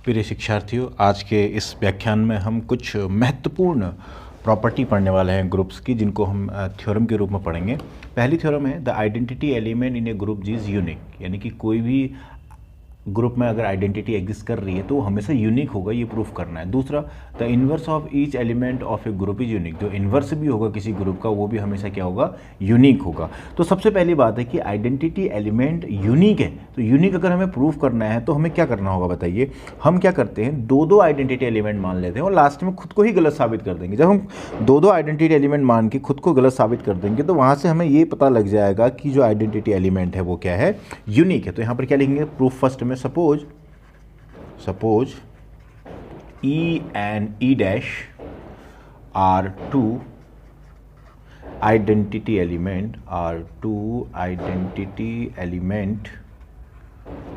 प्रिय शिक्षार्थियों, आज के इस व्याख्यान में हम कुछ महत्वपूर्ण प्रॉपर्टी पढ़ने वाले हैं ग्रुप्स की, जिनको हम थ्योरम के रूप में पढ़ेंगे। पहली थ्योरम है the identity element in A group is unique, यानी कि कोई भी ग्रुप में अगर आइडेंटिटी एग्जिस्ट कर रही है तो वो हमेशा यूनिक होगा, ये प्रूफ करना है। दूसरा, the inverse of each element of a group is unique, जो इन्वर्स भी होगा किसी ग्रुप का वो भी हमेशा क्या होगा, यूनिक होगा। तो सबसे पहली बात है कि आइडेंटिटी एलिमेंट यूनिक है, तो यूनिक अगर हमें प्रूफ करना है तो हमें क्या करना होगा बताइए। हम क्या करते हैं, दो दो आइडेंटिटी एलिमेंट मान लेते हैं और लास्ट में खुद को ही गलत साबित कर देंगे। जब हम दो दो आइडेंटिटी एलिमेंट मान के खुद को गलत साबित कर देंगे तो वहाँ से हमें ये पता लग जाएगा कि जो आइडेंटिटी एलिमेंट है वो क्या है, यूनिक है। तो यहाँ पर क्या लिखेंगे, प्रूफ फर्स्ट में suppose E and E dash are two identity element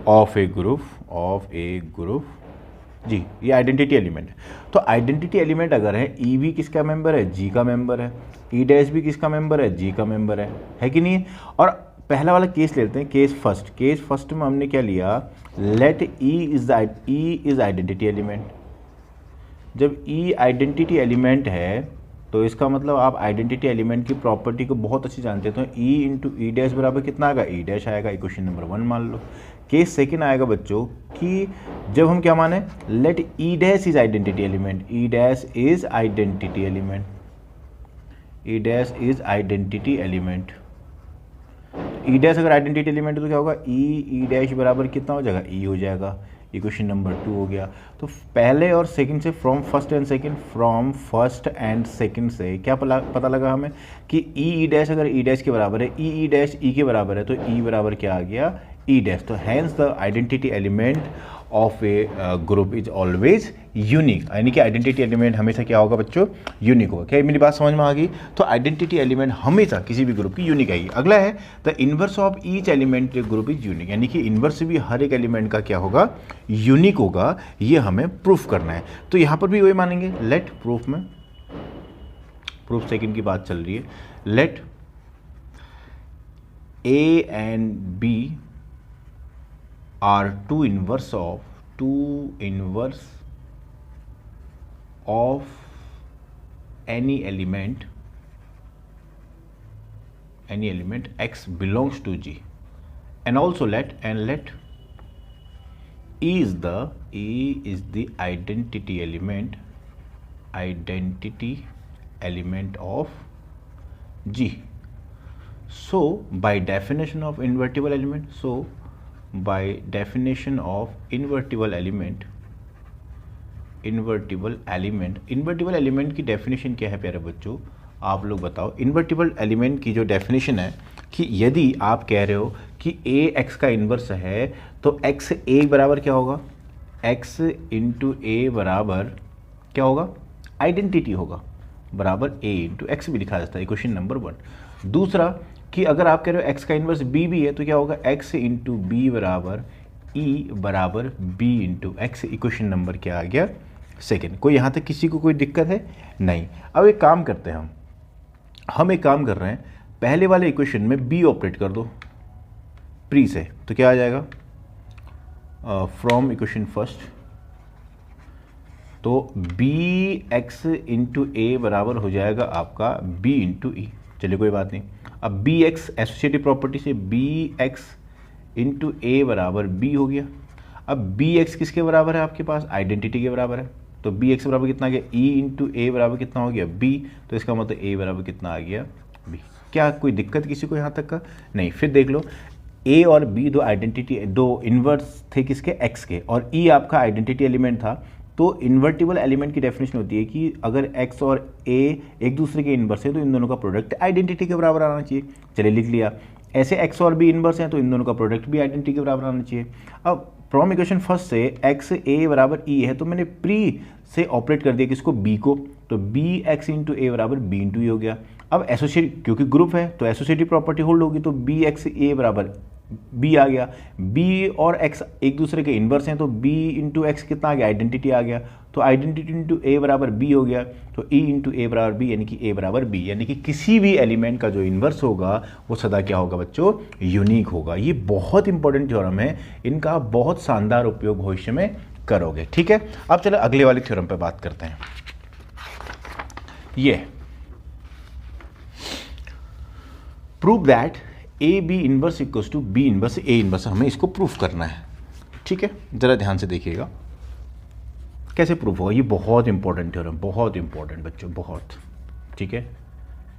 of a group जी, ये आइडेंटिटी एलिमेंट है। तो आइडेंटिटी एलिमेंट अगर है, ई भी किसका मेंबर है, जी का मेंबर है, ई डैश भी किसका मेंबर है, जी का मेंबर है कि नहीं। और पहला वाला केस लेते हैं, केस फर्स्ट में हमने क्या लिया, let E is identity element. जब ई आइडेंटिटी एलिमेंट है तो इसका मतलब आप आइडेंटिटी एलिमेंट की प्रॉपर्टी को बहुत अच्छी जानते हैं। तो ई इंटू ई डैश बराबर कितना आएगा, ई डैश आएगा। इक्वेशन नंबर 1 मान लो। केस सेकंड आएगा बच्चों कि जब हम क्या माने, let E dash is identity element, E dash is identity element, E dash is identity element. E dash अगर आइडेंटिटी एलिमेंट तो क्या होगा, ई डैश बराबर कितना हो जाएगा, ई हो जाएगा। इक्वेशन नंबर 2 हो गया। तो पहले और सेकंड से, फ्रॉम फर्स्ट एंड सेकंड से क्या पता लगा हमें कि ई डैश अगर ई डैश के बराबर है, ई डैश ई के बराबर है, तो ई बराबर क्या आ गया, ई डैश। तो hence the identity element of a group is always unique, यानी कि आइडेंटिटी एलिमेंट हमेशा क्या होगा बच्चों, यूनिक होगा। क्या मेरी बात समझ में आ गई। तो आइडेंटिटी एलिमेंट हमेशा किसी भी ग्रुप की यूनिक आएगी। अगला है the inverse of each element group is unique, यानी कि इन्वर्स भी हर एक एलिमेंट का क्या होगा, यूनिक होगा। ये हमें प्रूफ करना है। तो यहाँ पर भी वही मानेंगे, लेट प्रूफ में, प्रूफ सेकंड की बात चल रही है, let A and B are two inverse of any element x belongs to G, and also let E is the identity element of G. So by definition of invertible element, invertible element की definition क्या है प्यारे बच्चों, आप लोग बताओ। Invertible element की जो डेफिनेशन है कि यदि आप कह रहे हो कि ए एक्स का इन्वर्स है तो एक्स ए बराबर क्या होगा, एक्स इंटू ए बराबर क्या होगा, आइडेंटिटी होगा, बराबर ए इंटू एक्स भी लिखा जाता है। Question number 1। दूसरा कि अगर आप कह रहे हो एक्स का इन्वर्स बी भी है तो क्या होगा, एक्स इंटू बी बराबर ई बराबर B into X. Equation number क्या आ गया, सेकेंड। कोई यहाँ तक किसी को कोई दिक्कत है, नहीं। अब एक काम करते हैं, हम एक काम कर रहे हैं, पहले वाले इक्वेशन में बी ऑपरेट कर दो प्री से, तो क्या आ जाएगा, फ्रॉम इक्वेशन फर्स्ट, तो बी एक्स इंटू ए बराबर हो जाएगा आपका बी इंटू ई। चलिए कोई बात नहीं। अब बी एक्स एसोसिएटिव प्रॉपर्टी से बी एक्स इंटू ए बराबर बी हो गया। अब बी एक्स किसके बराबर है आपके पास, आइडेंटिटी के बराबर है। तो बी एक्स बराबर कितना आ गया, ई इंटू ए बराबर कितना हो गया, बी। तो इसका मतलब ए बराबर कितना आ गया, बी। क्या कोई दिक्कत किसी को यहाँ तक का, नहीं। फिर देख लो, ए और बी दो इन्वर्स थे किसके, एक्स के, और ई आपका आइडेंटिटी एलिमेंट था। तो इन्वर्टिबल एलिमेंट की डेफिनेशन होती है कि अगर x और a एक दूसरे के इन्वर्स है तो इन दोनों का प्रोडक्ट आइडेंटिटी के बराबर आना चाहिए। चलिए लिख लिया। ऐसे x और b इन्वर्स हैं तो इन दोनों का प्रोडक्ट भी आइडेंटिटी के बराबर आना चाहिए। अब फ्रॉम इक्वेशन फर्स्ट से एक्स ए बराबर ई है तो मैंने प्री से ऑपरेट कर दिया किसको, b को। तो बी एक्स इंटू ए बराबर बी इंटू ई हो गया। अब एसोसिएट, क्योंकि ग्रुप है तो एसोसिएटिव प्रॉपर्टी होल्ड होगी, तो बी एक्स ए बराबर बी आ गया। बी और एक्स एक दूसरे के इन्वर्स हैं तो बी इंटू एक्स कितना आ गया, आइडेंटिटी आ गया। तो आइडेंटिटी इंटू ए बराबर बी हो गया। तो ई इंटू ए बराबर बी, यानी कि ए बराबर बी, यानी कि किसी भी एलिमेंट का जो इन्वर्स होगा वो सदा क्या होगा बच्चों, यूनिक होगा। ये बहुत इंपॉर्टेंट थ्योरम है, इनका बहुत शानदार उपयोग भविष्य में करोगे। ठीक है, अब चलो अगले वाली थ्योरम पे बात करते हैं। ये prove that A B inverse equals to B inverse A inverse, हमें इसको प्रूफ करना है। ठीक है, जरा ध्यान से देखिएगा कैसे प्रूफ होगा। ये बहुत इंपॉर्टेंट थ्योरम, बहुत इंपॉर्टेंट बच्चों, बहुत। ठीक है,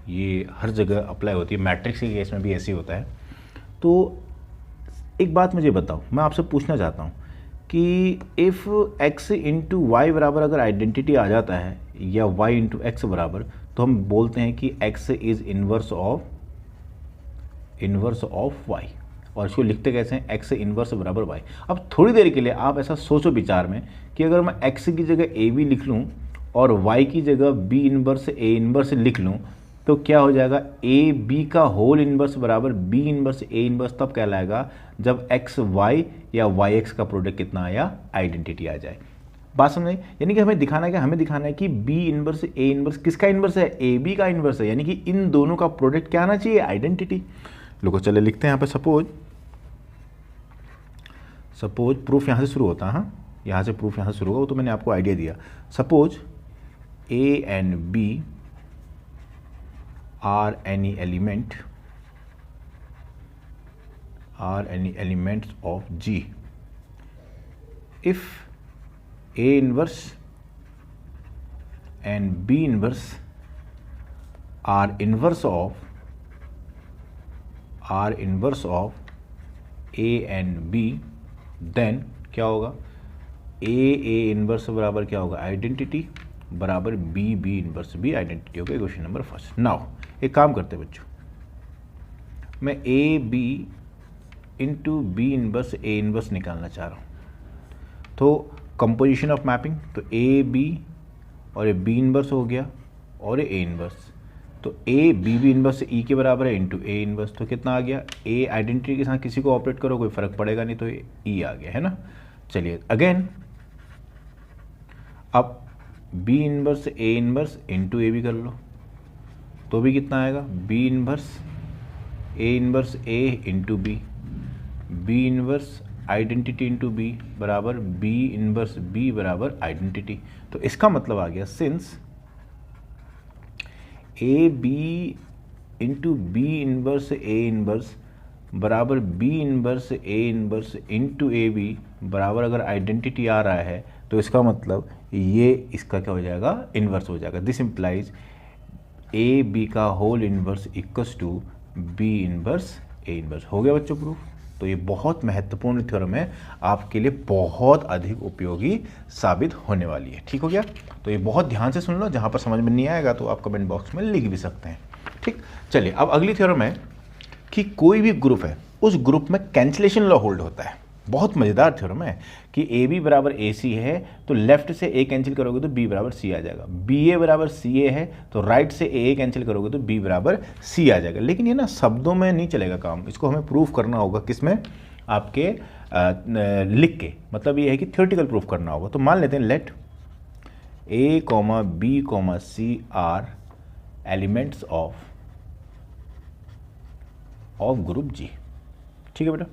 ये हर जगह अप्लाई होती है, मैट्रिक्स के केस में भी ऐसे ही होता है। तो एक बात मुझे बताओ, मैं आपसे पूछना चाहता हूँ कि इफ़ x इंटू वाई बराबर अगर आइडेंटिटी आ जाता है या y इंटू एक्स बराबर, तो हम बोलते हैं कि x is inverse of y, और इसको लिखते कैसे हैं, x इन्वर्स बराबर y। अब थोड़ी देर के लिए आप ऐसा सोचो विचार में कि अगर मैं x की जगह ए बी लिख लूँ और y की जगह b इन्वर्स ए इन्वर्स लिख लूँ, तो क्या हो जाएगा, ए बी का होल इन्वर्स बराबर बी इन्वर्स ए इन्वर्स तब कहलाएगा जब एक्स वाई या वाई एक्स का प्रोडक्ट कितना आया, आइडेंटिटी आ जाए। बात समझ आई? यानी कि हमें दिखाना है कि बी इन्वर्स ए इन्वर्स किसका इन्वर्स है, ए बी का इन्वर्स है, यानी कि इन दोनों का प्रोडक्ट क्या आना चाहिए, आइडेंटिटी। लोगों चले लिखते हैं यहाँ पे, सपोज प्रूफ यहाँ से शुरू होता है। हाँ, यहाँ से प्रूफ यहाँ से शुरू होगा, वो तो मैंने आपको आइडिया दिया। Suppose A and B are any elements of G if A inverse and B inverse are inverse of A and B, then क्या होगा, A इनवर्स बराबर क्या होगा, आइडेंटिटी बराबर B इनवर्स B आइडेंटिटी होगा। Question number first. नाउ एक काम करते हैं बच्चों, मैं A B into B inverse A inverse निकालना चाह रहा हूँ। तो कंपोजिशन ऑफ मैपिंग, तो ए बी और ए बी इनवर्स हो गया और ए इनवर्स, तो ए बी इनवर्स ई के बराबर है इंटू ए इनवर्स, तो कितना आ गया, ए आइडेंटिटी के साथ किसी को ऑपरेट करो कोई फर्क पड़ेगा नहीं, तो ई आ गया, है ना। चलिए अगेन, अब B inverse A inverse into A B कर लो, तो भी कितना आएगा, B inverse A into B inverse identity into B बराबर बी इनवर्स बी बराबर आइडेंटिटी। तो इसका मतलब आ गया, since A B into B inverse A inverse बराबर B inverse A inverse into A B बराबर अगर आइडेंटिटी आ रहा है, तो इसका मतलब ये इसका क्या हो जाएगा, इन्वर्स हो जाएगा। दिस इम्प्लाइज ए बी का whole inverse equals to B inverse A inverse. हो गया बच्चों प्रूफ। तो ये बहुत महत्वपूर्ण थ्योरम है, आपके लिए बहुत अधिक उपयोगी साबित होने वाली है। ठीक हो गया, तो ये बहुत ध्यान से सुन लो, जहाँ पर समझ में नहीं आएगा तो आप कमेंट बॉक्स में लिख भी सकते हैं। ठीक, चलिए अब अगली थ्योरम है कि कोई भी ग्रुप है, उस ग्रुप में कैंसिलेशन लॉ होल्ड होता है। बहुत मज़ेदार थ्योरम है कि ए बी बराबर ए सी है, तो लेफ्ट से ए कैंसिल करोगे तो बी बराबर सी आ जाएगा। बी ए बराबर सी ए है, तो राइट से ए कैंसिल करोगे तो बी बराबर सी आ जाएगा। लेकिन ये ना शब्दों में नहीं चलेगा काम, इसको हमें प्रूफ करना होगा, किसमें, आपके लिख के, मतलब ये है कि थ्योरेटिकल प्रूफ करना होगा। तो मान लेते हैं, let A comma B comma C are elements of group G. ठीक है बेटा,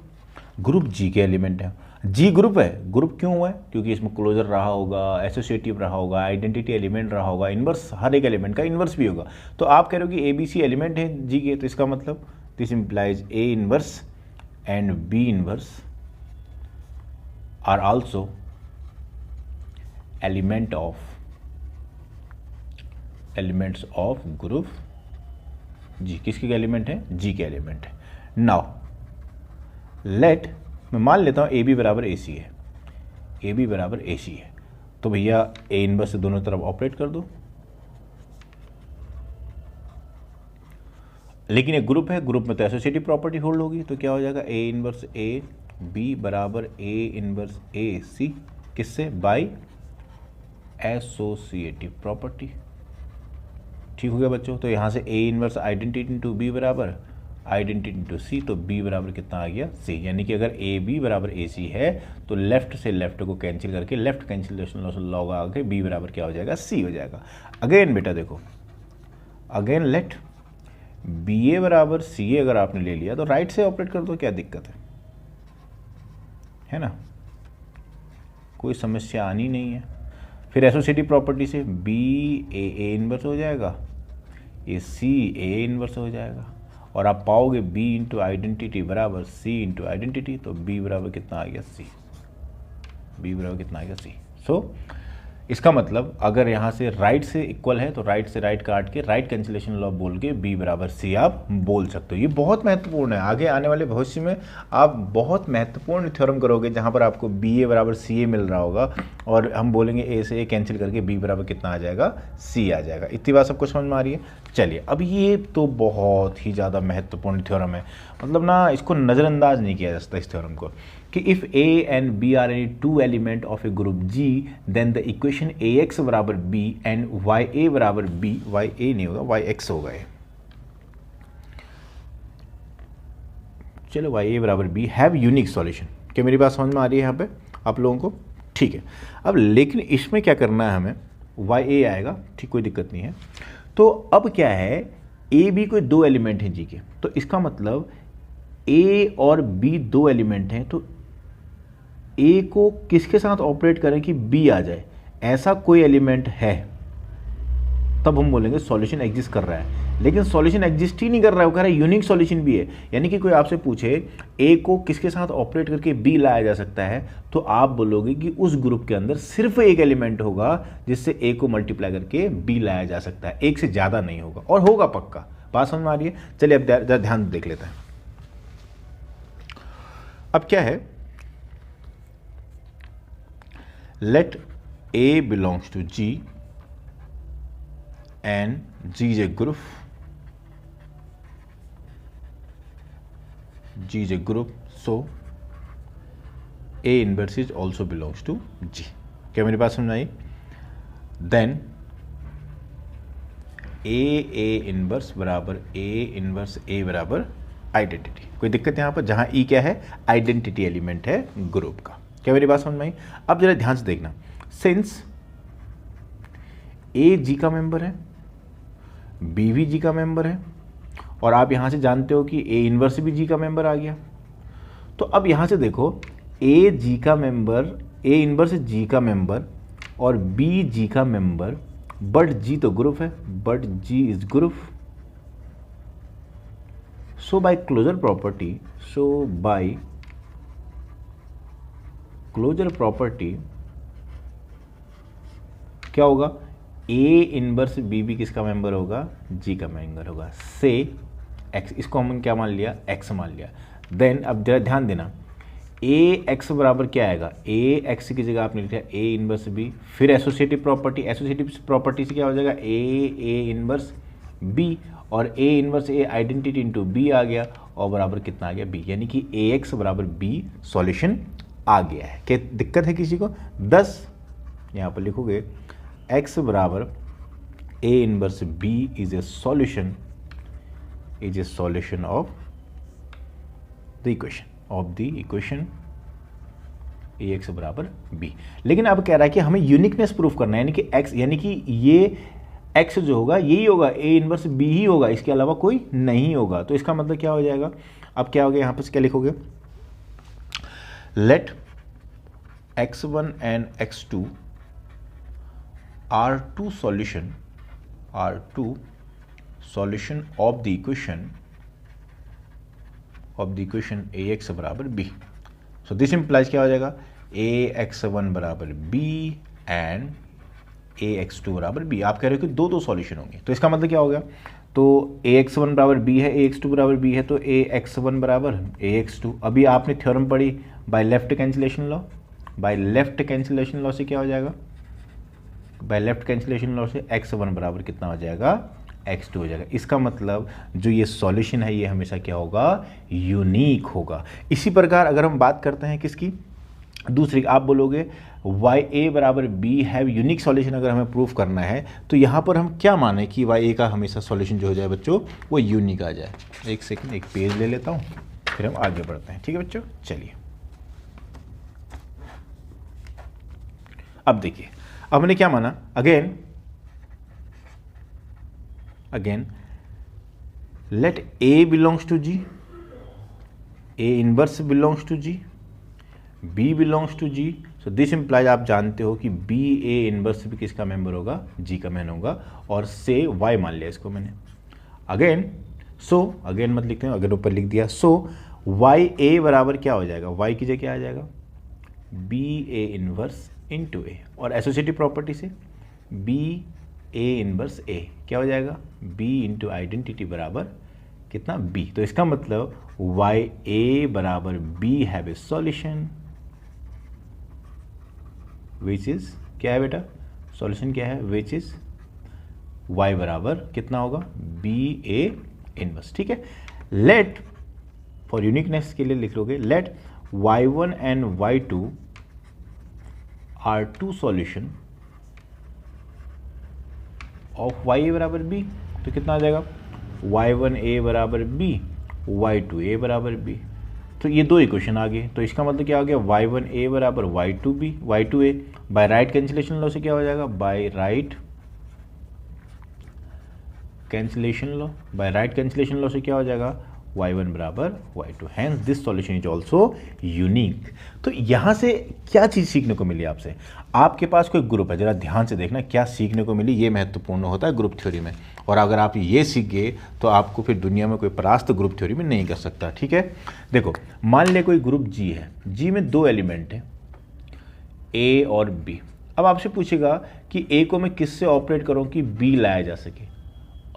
ग्रुप जी के एलिमेंट है। जी ग्रुप है, ग्रुप क्यों हुआ है, क्योंकि इसमें क्लोजर रहा होगा, एसोसिएटिव रहा होगा, आइडेंटिटी एलिमेंट रहा होगा, इन्वर्स, हर एक एलिमेंट का इन्वर्स भी होगा। तो आप कह रहे हो कि ए बी सी एलिमेंट है जी के, तो इसका मतलब this implies A inverse and B inverse are also elements of group G. किसके एलिमेंट है, जी के एलिमेंट है। नाउ लेट, मैं मान लेता हूँ ए बी बराबर ए सी है, ए बी बराबर ए सी है, तो भैया ए इनवर्स से दोनों तरफ ऑपरेट कर दो। लेकिन एक ग्रुप है, ग्रुप में तो एसोसिएटिव प्रॉपर्टी होल्ड होगी, तो क्या हो जाएगा, ए इनवर्स ए बी बराबर ए इनवर्स ए सी, किससे, बाय एसोसिएटिव प्रॉपर्टी। ठीक हो गया बच्चों। तो यहाँ से A inverse identity into B बराबर आइडेंटिटी इंटू सी, तो बी बराबर कितना आ गया, सी। यानी कि अगर ए बी बराबर ए सी है, तो लेफ्ट से लेफ्ट को कैंसिल करके लेफ्ट कैंसिलेशन लॉग आके बी बराबर क्या हो जाएगा, सी हो जाएगा। अगेन बेटा देखो, अगेन लेट बी ए बराबर सी ए अगर आपने ले लिया, तो राइट से ऑपरेट कर दो, क्या दिक्कत है ना, कोई समस्या आनी नहीं है। फिर एसोसिएटिव प्रॉपर्टी से बी ए इनवर्स हो जाएगा, ये सी ए इनवर्स हो जाएगा, और आप पाओगे बी इंटू आइडेंटिटी बराबर सी इंटू आइडेंटिटी, तो बी बराबर कितना आ गया सी, बी बराबर कितना आ गया सी। सो इसका मतलब अगर यहाँ से राइट से इक्वल है तो राइट से राइट काट के राइट कैंसिलेशन लॉ बोल के बी बराबर सी आप बोल सकते हो। ये बहुत महत्वपूर्ण है, आगे आने वाले भविष्य में आप बहुत महत्वपूर्ण थ्योरम करोगे जहाँ पर आपको बी ए बराबर सी ए मिल रहा होगा और हम बोलेंगे ए से ए कैंसिल करके बी बराबर कितना आ जाएगा, सी आ जाएगा। इतनी बात सबको समझ में आ रही है। चलिए, अब ये तो बहुत ही ज़्यादा महत्वपूर्ण थ्योरम है, मतलब ना इसको नज़रअंदाज नहीं किया जा सकता इस थ्योरम को, कि if A and B are any two element of a group G then the equation A X बराबर बी एंड वाई ए बराबर बी, वाई ए नहीं होगा वाई एक्स होगा ये, चलो वाई ए बराबर बी हैव यूनिक सॉल्यूशन। क्या मेरी बात समझ में आ रही है यहाँ पे आप लोगों को? ठीक है। अब लेकिन इसमें क्या करना है हमें, वाई ए आएगा, ठीक, कोई दिक्कत नहीं है। तो अब क्या है, ए बी कोई दो एलिमेंट हैं जी के, तो इसका मतलब ए और बी दो एलिमेंट हैं, तो ए को किसके साथ ऑपरेट करें कि बी आ जाए, ऐसा कोई एलिमेंट है तब हम बोलेंगे सॉल्यूशन एग्जिस्ट कर रहा है। लेकिन सॉल्यूशन एग्जिस्ट ही नहीं कर रहा है, वो कह रहा है यूनिक सॉल्यूशन भी है। यानी कि कोई आपसे पूछे ए को किसके साथ ऑपरेट करके बी लाया जा सकता है, तो आप बोलोगे कि उस ग्रुप के अंदर सिर्फ एक एलिमेंट होगा जिससे ए को मल्टीप्लाई करके बी लाया जा सकता है, एक से ज़्यादा नहीं होगा, और होगा पक्का। बात समझ में आ रही है? चलिए अब ध्यान देख लेते हैं। अब क्या है, let A belongs to G and G is a group, G is a group, so A inverse is also belongs to G। क्या मेरी बात समझ आई? Then A इनवर्स बराबर A इनवर्स A बराबर आइडेंटिटी। कोई दिक्कत यहाँ पर? जहाँ E क्या है, आइडेंटिटी एलिमेंट है ग्रुप का। क्या मेरी बात समझ में आई? अब जरा ध्यान से देखना, सिंस ए जी का मेंबर है, बी भी जी का मेंबर है, और आप यहां से जानते हो कि ए इनवर्स भी जी का मेंबर आ गया, तो अब यहां से देखो ए जी का मेंबर, ए इनवर्स जी का मेंबर और बी जी का मेंबर, बट जी तो ग्रुप है, but G is group. So by closure property, so by closure property क्या होगा, ए इनवर्स बी भी किसका मेंबर होगा, जी का मेंबर होगा, से एक्स, इसको हमने क्या मान लिया, एक्स मान लिया। देन अब जरा ध्यान देना, ए एक्स बराबर क्या आएगा, ए एक्स की जगह आपने लिखा ए इनवर्स बी, फिर एसोसिएटिव प्रॉपर्टी, एसोसिएटिव प्रॉपर्टी से क्या हो जाएगा, ए इनवर्स बी, और A inverse A identity into B आ गया, और बराबर कितना आ गया, बी, यानी कि ए एक्स बराबर बी सॉल्यूशन आ गया है। क्या दिक्कत है किसी को? 10 यहाँ पर लिखोगे x बराबर a inverse b is a solution, is a solution of the equation A X बराबर b। लेकिन अब कह रहा है कि हमें यूनिकनेस प्रूफ करना है, यानी कि x, यानी कि ये x जो होगा यही होगा, a इनवर्स b ही होगा, इसके अलावा कोई नहीं होगा। तो इसका मतलब क्या हो जाएगा, अब क्या हो गया, यहाँ पर क्या लिखोगे, let x1 and x2 are two solution of the equation ax बराबर b। so this implies क्या हो जाएगा, ax1 बराबर b and ax2 बराबर b। आप कह रहे हो कि दो सॉल्यूशन होंगे, तो इसका मतलब क्या हो गया, तो ax1 बराबर b है, ax2 बराबर b है, तो ax1 बराबर ax2। अभी आपने थ्योरम पढ़ी by left cancellation law, by left cancellation law से क्या हो जाएगा, बाय लेफ्ट कैंसिलेशन लॉ से x1 बराबर कितना हो जाएगा, x2 हो जाएगा। इसका मतलब जो ये सॉल्यूशन है ये हमेशा क्या होगा, यूनिक होगा। इसी प्रकार अगर हम बात करते हैं किसकी, दूसरी, आप बोलोगे वाई ए बराबर बी हैव यूनिक सॉल्यूशन, अगर हमें प्रूफ करना है तो यहाँ पर हम क्या माने कि वाई ए का हमेशा सॉल्यूशन जो हो जाए बच्चों वो यूनिक आ जाए। एक सेकंड, एक पेज ले लेता हूँ, फिर हम आगे बढ़ते हैं, ठीक है बच्चों। चलिए अब देखिए, अब हमने क्या माना, again let A belongs to G, A inverse belongs to G, B belongs to G, so this implies आप जानते हो कि बी ए इनवर्स भी किसका मेंबर होगा, जी का मेंबर होगा, और से वाई मान लिया इसको मैंने। अगेन अगेन मत लिखते हैं, अगर ऊपर लिख दिया। सो वाई ए बराबर क्या हो जाएगा, वाई की जगह क्या आ जाएगा, बी ए इनवर्स इंटू ए, और एसोसिएटिव प्रॉपर्टी से बी ए इनवर्स ए क्या हो जाएगा, बी इंटू आइडेंटिटी बराबर कितना, बी। तो इसका मतलब वाई ए बराबर B have a solution which is क्या है बेटा, सॉल्यूशन क्या है, विच इज वाई बराबर कितना होगा, बी ए इनवर्स। ठीक है, लेट फॉर यूनिकनेस के लिए लिख लोगे, let y1 and y2 are two solution of y बराबर b। तो कितना आ जाएगा, y1 a बराबर b, y2 a बराबर b। तो ये दो इक्वेशन आ गए। तो इसका मतलब क्या हो गया, y1 a बराबर y2 b, y2 a। By right cancellation law से क्या हो जाएगा, by right cancellation law, by right cancellation law से क्या हो जाएगा, y1 बराबर y2। Hence this solution is also unique. तो यहाँ से क्या चीज़ सीखने को मिली आपसे, आपके पास कोई ग्रुप है, जरा ध्यान से देखना क्या सीखने को मिली, ये महत्वपूर्ण होता है ग्रुप थ्योरी में। और अगर आप ये सीख गए तो आपको फिर दुनिया में कोई परास्त ग्रुप थ्योरी में नहीं कर सकता। ठीक है, देखो मान ले कोई ग्रुप जी है, जी में दो एलिमेंट हैं ए और बी। अब आपसे पूछेगा कि ए को मैं किससे ऑपरेट करूँ कि बी लाया जा सके।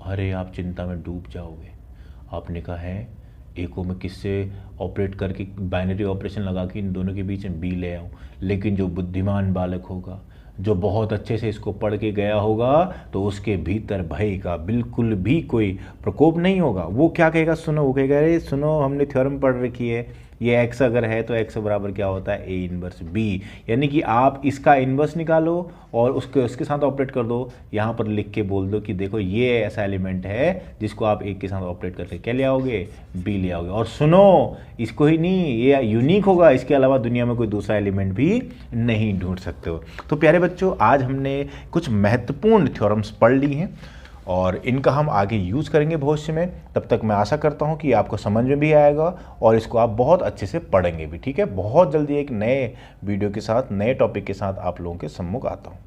अरे आप चिंता में डूब जाओगे। आपने कहा है ए को मैं किससे ऑपरेट करके बाइनरी ऑपरेशन लगा के इन दोनों के बीच में बी ले आऊँ, लेकिन जो बुद्धिमान बालक होगा, जो बहुत अच्छे से इसको पढ़ के गया होगा, तो उसके भीतर भय का बिल्कुल भी कोई प्रकोप नहीं होगा। वो क्या कहेगा, सुनो, वो कहेगा अरे सुनो हमने थ्योरम पढ़ रखी है, ये x अगर है तो x बराबर क्या होता है, a इनवर्स b। यानी कि आप इसका इनवर्स निकालो और उसके साथ ऑपरेट कर दो। यहाँ पर लिख के बोल दो कि देखो ये ऐसा एलिमेंट है जिसको आप एक के साथ ऑपरेट करके क्या ले आओगे, b ले आओगे। और सुनो, इसको ही नहीं, ये यूनिक होगा, इसके अलावा दुनिया में कोई दूसरा एलिमेंट भी नहीं ढूंढ सकते हो। तो प्यारे बच्चों, आज हमने कुछ महत्वपूर्ण थ्योरम्स पढ़ ली हैं और इनका हम आगे यूज़ करेंगे भविष्य में। तब तक मैं आशा करता हूँ कि आपको समझ में भी आएगा और इसको आप बहुत अच्छे से पढ़ेंगे भी। ठीक है, बहुत जल्दी एक नए वीडियो के साथ, नए टॉपिक के साथ आप लोगों के सम्मुख आता हूँ।